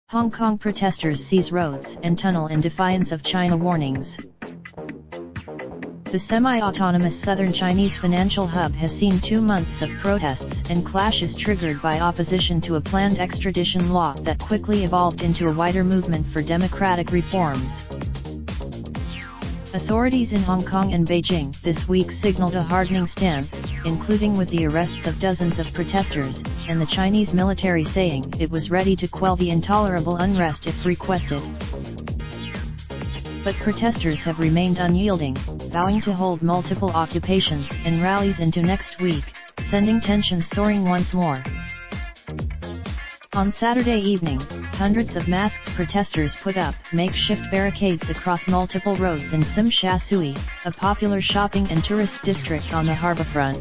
Hong Kong protesters seize roads and tunnel in defiance of China warnings. The semi-autonomous southern Chinese financial hub has seen 2 months of protests and clashes triggered by opposition to a planned extradition law that quickly evolved into a wider movement for democratic reforms. Authorities in Hong Kong and Beijing this week signaled a hardening stance, including with the arrests of dozens of protesters, and the Chinese military saying it was ready to quell the intolerable unrest if requested. But protesters have remained unyielding, vowing to hold multiple occupations and rallies into next week, sending tensions soaring once more. On Saturday evening, hundreds of masked protesters put up makeshift barricades across multiple roads in Tsim Sha Tsui, a popular shopping and tourist district on the harbourfront.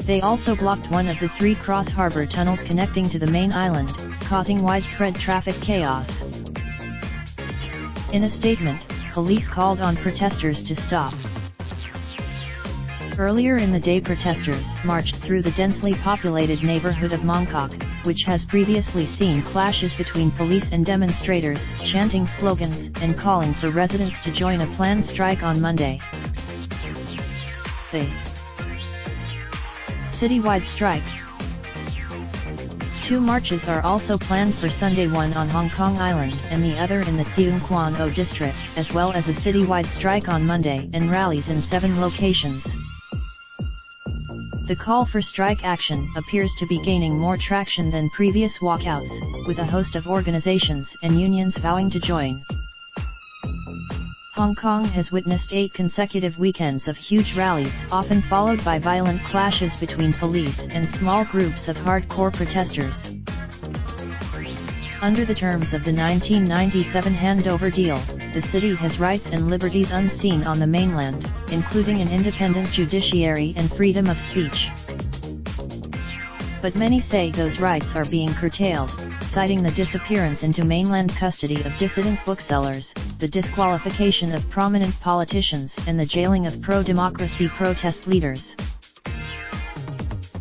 They also blocked one of the 3 cross-harbour tunnels connecting to the main island, causing widespread traffic chaos. In a statement, police called on protesters to stop. Earlier in the day, protesters marched through the densely populated neighborhood of Mongkok, which has previously seen clashes between police and demonstrators, chanting slogans and calling for residents to join a planned strike on Monday. The citywide strike. 2 marches are also planned for Sunday, one on Hong Kong Island and the other in the Tseung Kwan O district, as well as a citywide strike on Monday and rallies in 7 locations. The call for strike action appears to be gaining more traction than previous walkouts, with a host of organizations and unions vowing to join. Hong Kong has witnessed 8 consecutive weekends of huge rallies, often followed by violent clashes between police and small groups of hardcore protesters. Under the terms of the 1997 handover deal, the city has rights and liberties unseen on the mainland, including an independent judiciary and freedom of speech. But many say those rights are being curtailed, citing the disappearance into mainland custody of dissident booksellers, the disqualification of prominent politicians, and the jailing of pro-democracy protest leaders.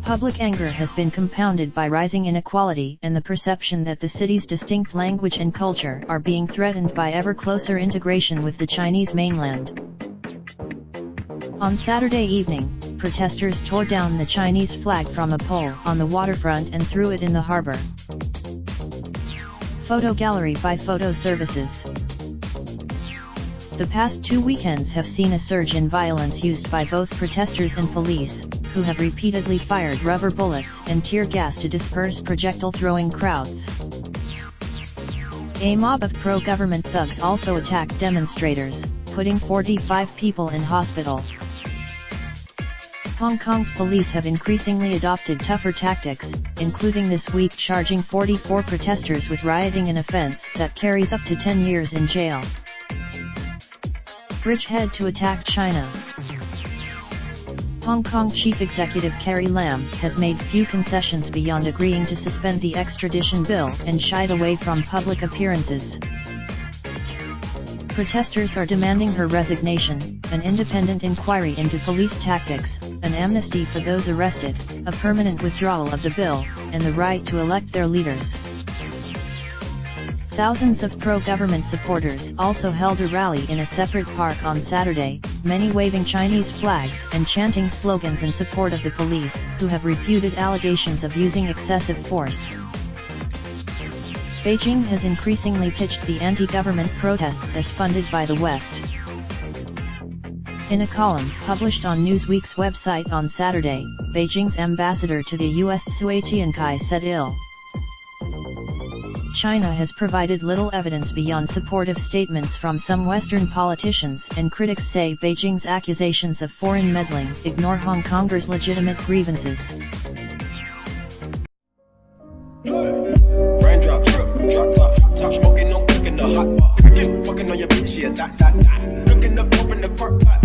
Public anger has been compounded by rising inequality and the perception that the city's distinct language and culture are being threatened by ever closer integration with the Chinese mainland. On Saturday evening, protesters tore down the Chinese flag from a pole on the waterfront and threw it in the harbor. Photo gallery by Photo Services. The past 2 weekends have seen a surge in violence used by both protesters and police, who have repeatedly fired rubber bullets and tear gas to disperse projectile-throwing crowds. A mob of pro-government thugs also attacked demonstrators, putting 45 people in hospital. Hong Kong's police have increasingly adopted tougher tactics, including this week charging 44 protesters with rioting, an offense that carries up to 10 years in jail. Bridgehead to attack China. Hong Kong Chief Executive Carrie Lam has made few concessions beyond agreeing to suspend the extradition bill and shied away from public appearances. Protesters are demanding her resignation, an independent inquiry into police tactics, an amnesty for those arrested, a permanent withdrawal of the bill, and the right to elect their leaders. Thousands of pro-government supporters also held a rally in a separate park on Saturday, many waving Chinese flags and chanting slogans in support of the police, who have refuted allegations of using excessive force. Beijing has increasingly pitched the anti-government protests as funded by the West. In a column published on Newsweek's website on Saturday, Beijing's ambassador to the U.S. Cui Tiankai said China has provided little evidence beyond supportive statements from some Western politicians, and critics say Beijing's accusations of foreign meddling ignore Hong Kongers' legitimate grievances. Raindrop, drop top smoking, no cooking the hot pot. Fucking on your bitch, yeah, that. Looking up, open the park pot.